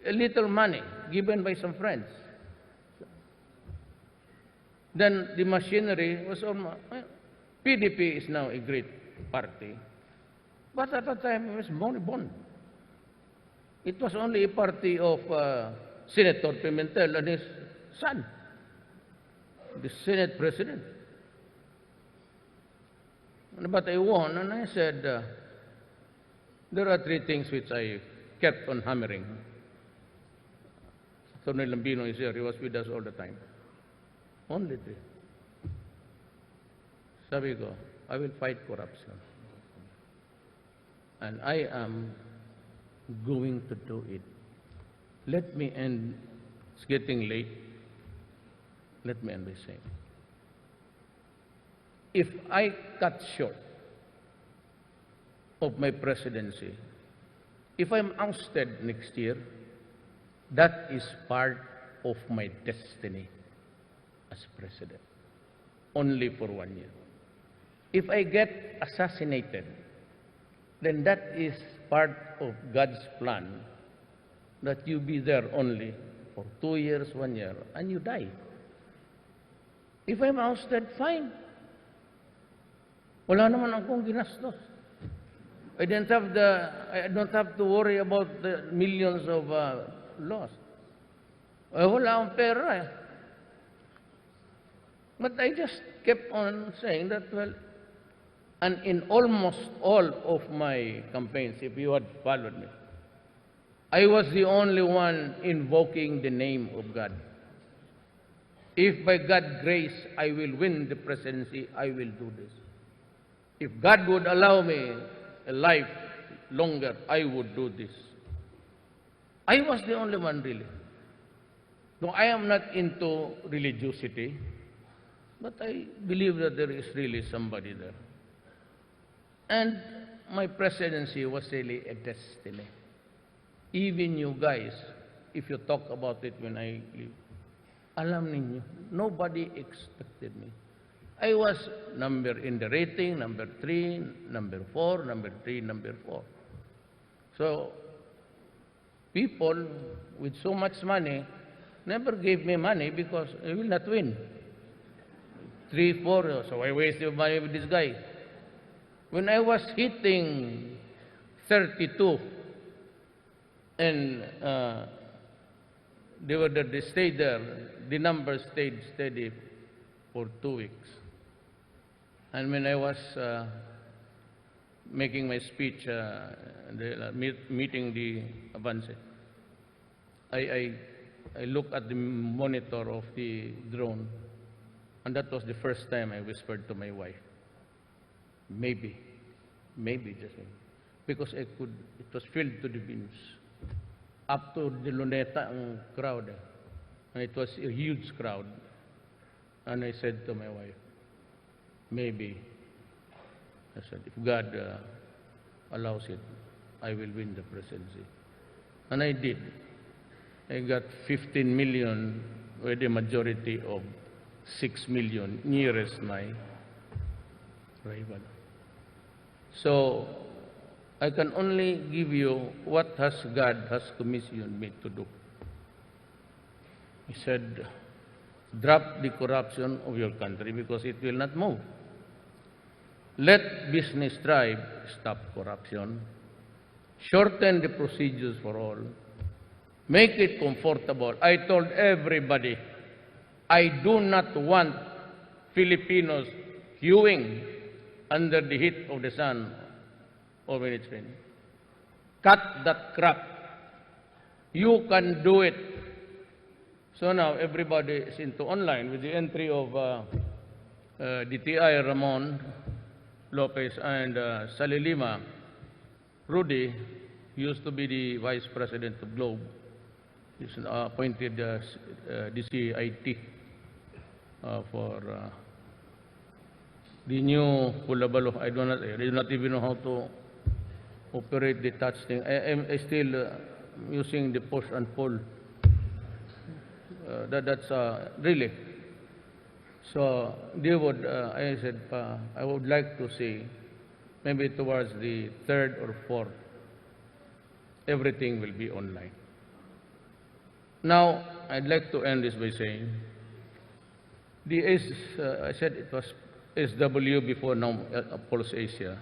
a little money given by some friends. Then the machinery was almost, PDP is now a great party. But at the time, it was moribund. It was only a party of Senator Pimentel and his son, the Senate President. But I won, and I said, there are three things which I kept on hammering. Attorney Lambino is here. He was with us all the time. Only three. Sabi ko, I will fight corruption. And I am going to do it. Let me end. It's getting late. Let me end by saying, if I cut short of my presidency, if I'm ousted next year, that is part of my destiny as president, only for 1 year. If I get assassinated, then that is part of God's plan, that you be there only for 2 years, 1 year, and you die. If I'm ousted, fine. Wala naman akong ginastos. I don't have to worry about the millions of loss. Wala akong pera eh. But I just kept on saying that, well, and in almost all of my campaigns, if you had followed me, I was the only one invoking the name of God. If by God's grace I will win the presidency, I will do this. If God would allow me a life longer, I would do this. I was the only one really. No, I am not into religiosity, but I believe that there is really somebody there. And my presidency was really a destiny. Even you guys, if you talk about it when I leave, alam ninyo, nobody expected me. I was number in the rating, number 3, number 4, number 3, number 4. So, people with so much money never gave me money because I will not win. 3, 4, so I wasted money with this guy. When I was hitting 32, and they stayed there, the numbers stayed steady for 2 weeks. And when I was making my speech, meeting the Avance, I looked at the monitor of the drone, and that was the first time I whispered to my wife, maybe just maybe, because it was filled to the bins. Up to the Luneta ang crowd, and it was a huge crowd. And I said to my wife, maybe, I said, if God allows it, I will win the presidency. And I did. I got 15 million with a majority of 6 million nearest my rival. So, I can only give you what God has commissioned me to do. He said, drop the corruption of your country because it will not move. Let business thrive, stop corruption. Shorten the procedures for all. Make it comfortable. I told everybody, I do not want Filipinos queuing under the heat of the sun or when it's raining. Cut that crap. You can do it. So now everybody is into online with the entry of DTI Ramon Lopez and Sally Lima. RODY used to be the Vice President of Globe. He's appointed DCIT for the new Kulabalo. I do not even know how to operate the touch thing. I still using the push and pull. That's really. So they would. I said I would like to see maybe towards the 3rd or 4th, everything will be online. Now, I'd like to end this by saying, I said it was SW before, now Pulse Asia,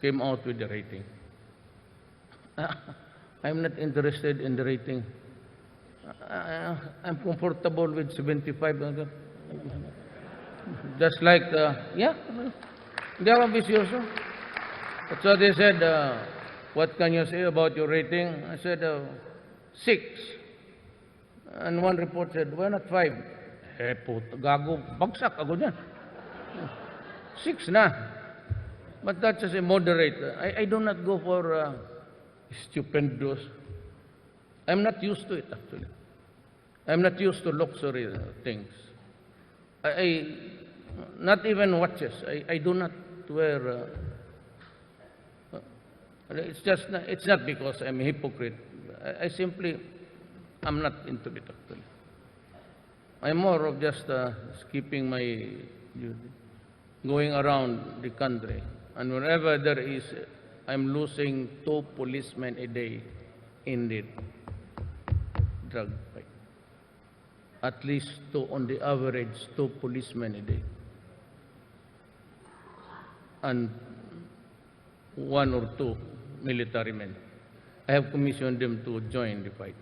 came out with the rating. I'm not interested in the rating. I'm comfortable with 75. Just like, yeah, they are ambitious. So they said, what can you say about your rating? I said, 6. And one report said, why not 5? Eh, puto, gago, bagsak ako dyan. 6 na. But that's just a moderate. I do not go for stupendous. I'm not used to it, actually. I'm not used to luxury things. Not even watches. I do not wear. It's not because I'm a hypocrite. I simply, I'm not into it, actually. I'm more of just skipping my duty, going around the country. And wherever there is, I'm losing 2 policemen a day in the drug fight. At least 2, on the average, 2 policemen a day. And 1 or 2 military men. I have commissioned them to join the fight.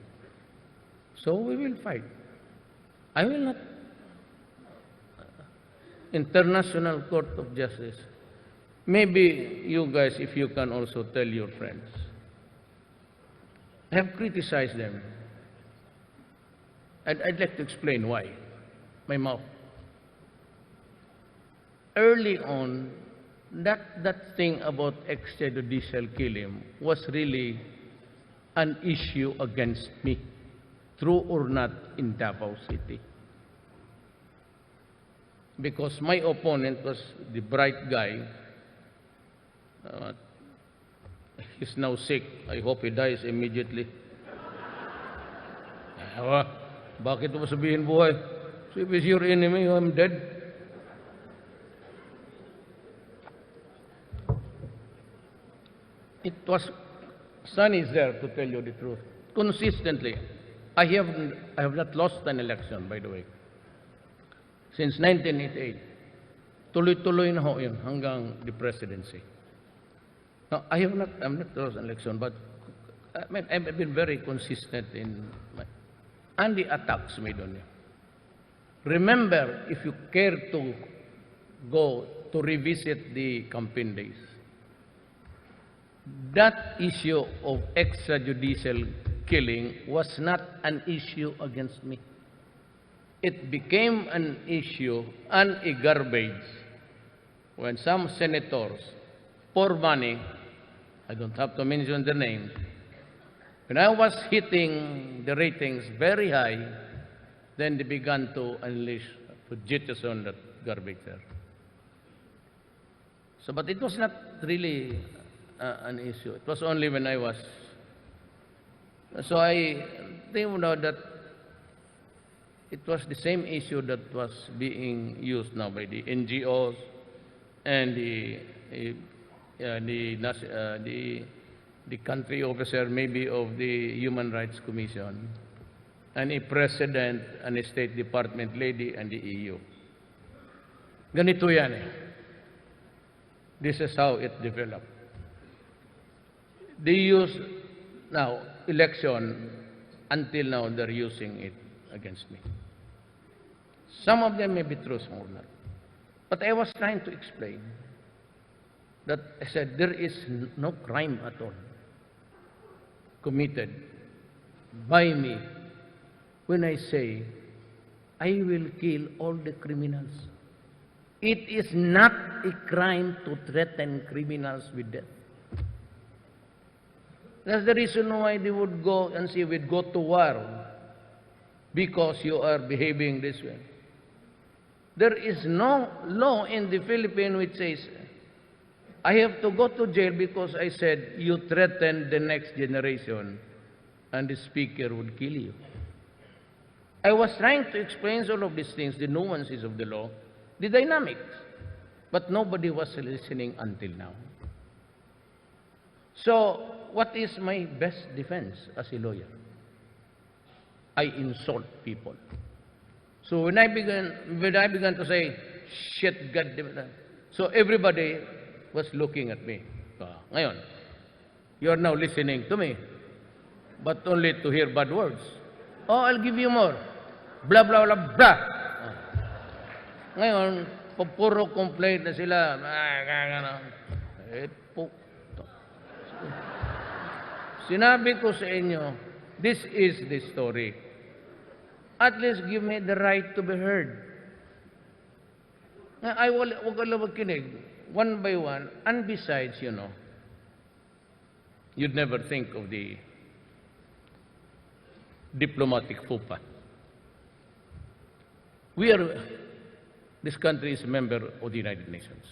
So we will fight. I will not. International Court of Justice. Maybe you guys, if you can also tell your friends. I have criticized them. I'd like to explain why. My mouth. Early on, that thing about extrajudicial killing was really an issue against me, true or not, in Davao City. Because my opponent was the bright guy. He's now sick. I hope he dies immediately. Bakit mo sabihin buhay? So if he's your enemy, I'm dead. It was, Son is there to tell you the truth. Consistently, I have not lost an election, by the way. Since 1988, tuloy-tuloy na ho yun hanggang the presidency. Now, I'm not lost an election, but I've been very consistent in and the attacks made on you. Remember, if you care to go to revisit the campaign days, that issue of extrajudicial killing was not an issue against me. It became an issue and a garbage when some senators, for money, I don't have to mention the names, when I was hitting the ratings very high, then they began to unleash, to jettison that garbage there. So, but it was not really an issue. It was only when I was. So I think that it was the same issue that was being used now by the NGOs and the country officer maybe of the Human Rights Commission, and a president and a State Department lady and the EU. Ganito yan eh. This is how it developed. They use now election, until now they're using it against me. Some of them may be true, some or not. But I was trying to explain that I said there is no crime at all committed by me when I say I will kill all the criminals. It is not a crime to threaten criminals with death. That's the reason why they would go and say we'd go to war because you are behaving this way. There is no law in the Philippines which says I have to go to jail because I said you threaten the next generation and the speaker would kill you. I was trying to explain all of these things, the nuances of the law, the dynamics, but nobody was listening until now. So, what is my best defense as a lawyer? I insult people. So when I began to say, shit, God damn it, so everybody was looking at me. Ngayon, you are now listening to me, but only to hear bad words. Oh, I'll give you more. Blah, blah, blah, blah. Ngayon, puro complaint na sila. Sinabi ko sa inyo, this is the story. At least give me the right to be heard. I will magkinig, one by one, and besides, you'd never think of the diplomatic FUPA. This country is a member of the United Nations.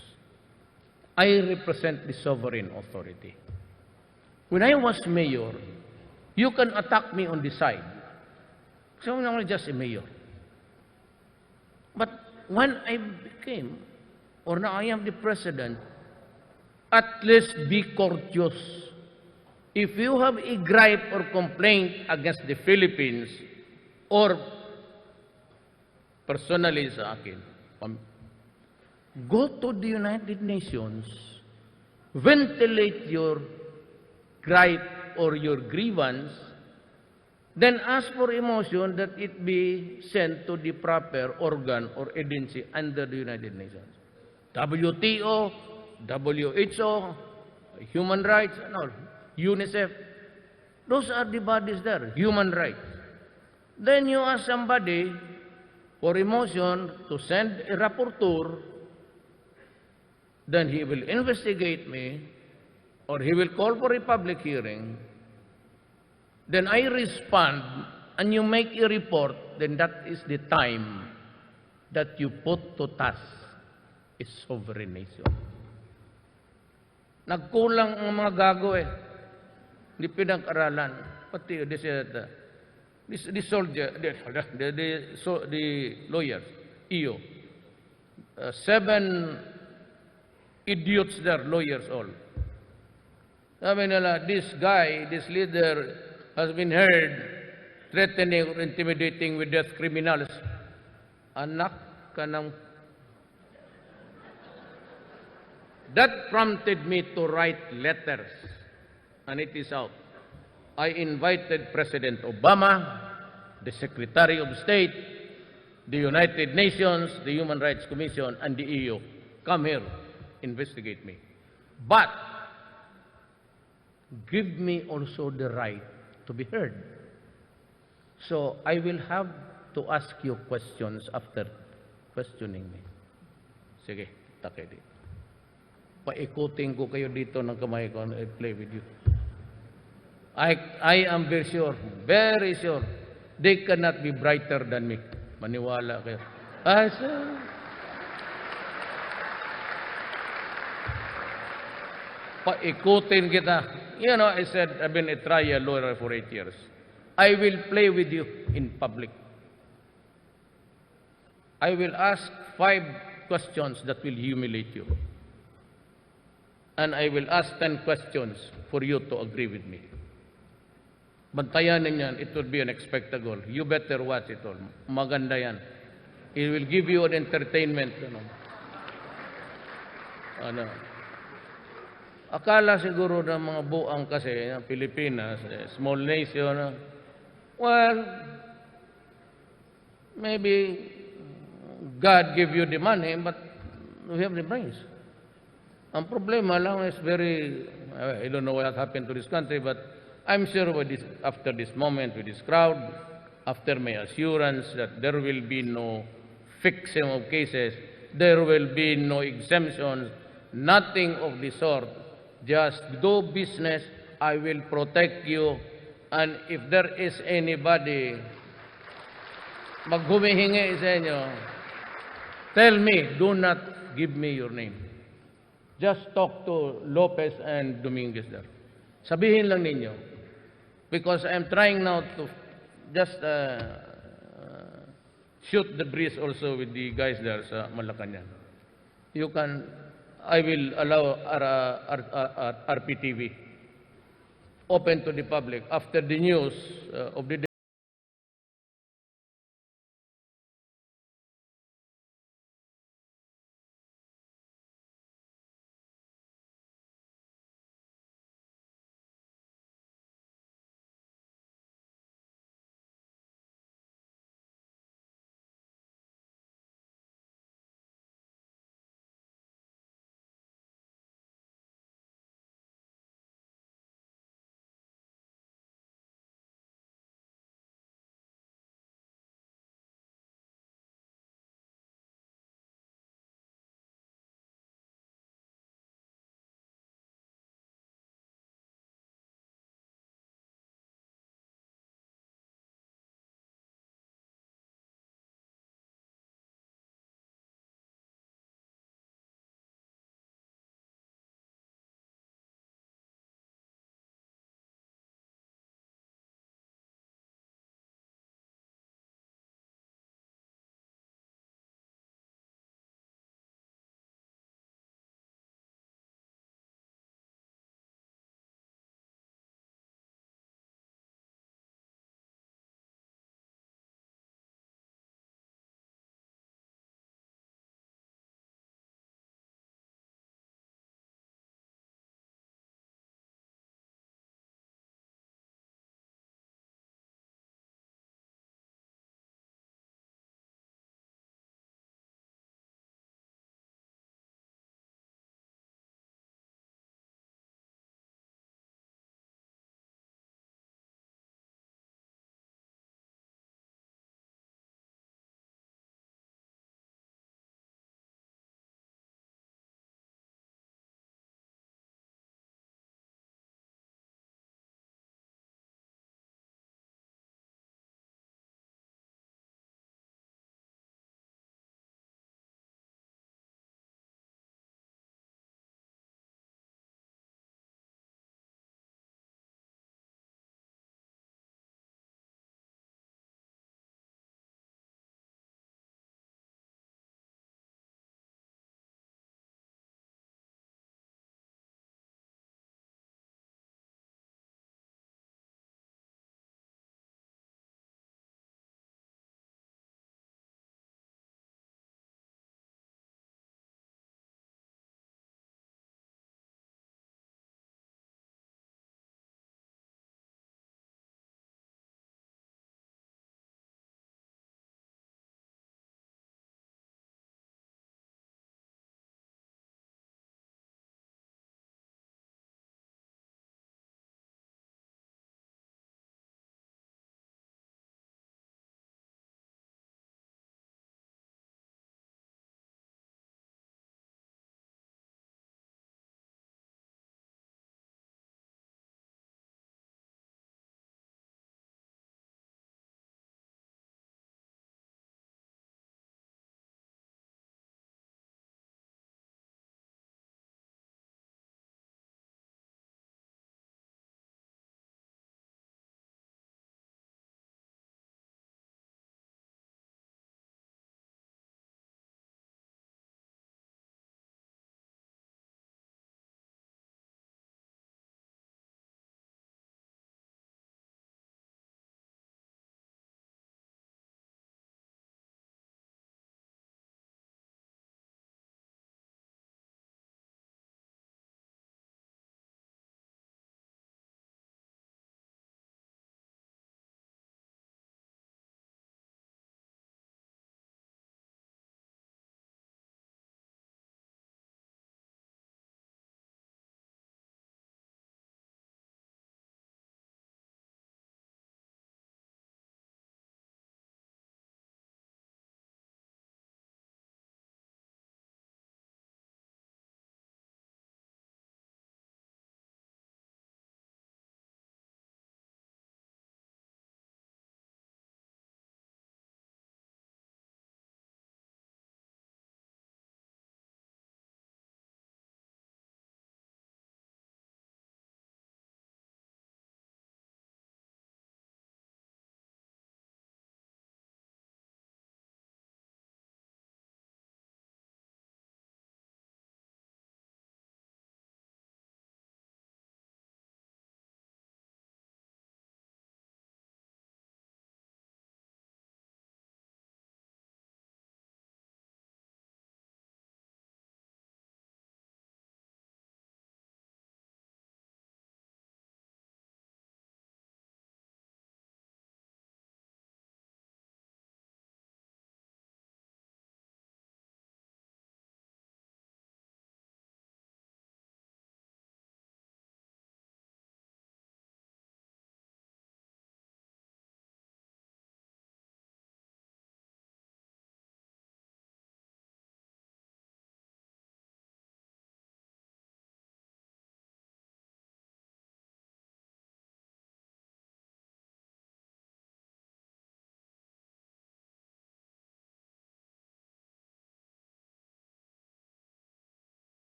I represent the sovereign authority. When I was mayor, you can attack me on the side. So I'm only just a mayor. But when I became, or now I am the president, at least be courteous. If you have a gripe or complaint against the Philippines, or personally sa akin, go to the United Nations, ventilate your gripe or your grievance, then ask for a motion that it be sent to the proper organ or agency under the United Nations. WTO, WHO, human rights, UNICEF. Those are the bodies there, human rights. Then you ask somebody for a motion to send a rapporteur, then he will investigate me, or he will call for a public hearing. Then I respond, and you make a report, then that is the time that you put to task a sovereign nation. Nagkulang ang mga gago Hindi pinag-aralan. Pati the soldier, the lawyers, EO. 7 idiots there, lawyers all. Sabi nila, this guy, this leader, has been heard threatening or intimidating with death criminals. Anak ka ng... That prompted me to write letters, and it is out. I invited President Obama, the Secretary of State, the United Nations, the Human Rights Commission, and the EU. Come here, investigate me. But give me also the right to be heard. So I will have to ask you questions after questioning me. Sige, takay dito. Paikutin ko kayo dito ng kamay ko and I'll play with you. I am very sure, they cannot be brighter than me. Maniwala kayo. Sir. Paikutin kita. I said, I've been a trial lawyer for 8 years. I will play with you in public. I will ask 5 questions that will humiliate you. And I will ask 10 questions for you to agree with me. Bantayan ninyan, it would be an spectacle. You better watch it all. Maganda yan. It will give you an entertainment. Akala siguro ng mga buang kasi, ng Pilipinas, small nation, well, maybe God give you the money, but we have the brains. Ang problema lang is I don't know what happened to this country, but I'm sure after this moment with this crowd, after my assurance that there will be no fixing of cases, there will be no exemptions, nothing of the sort. Just do business, I will protect you, and if there is anybody maghumihingi sa inyo, tell me, do not give me your name. Just talk to Lopez and Dominguez there. Sabihin lang ninyo. Because I'm trying now to just shoot the breeze also with the guys there sa Malacanang. I will allow RPTV open to the public after the news of the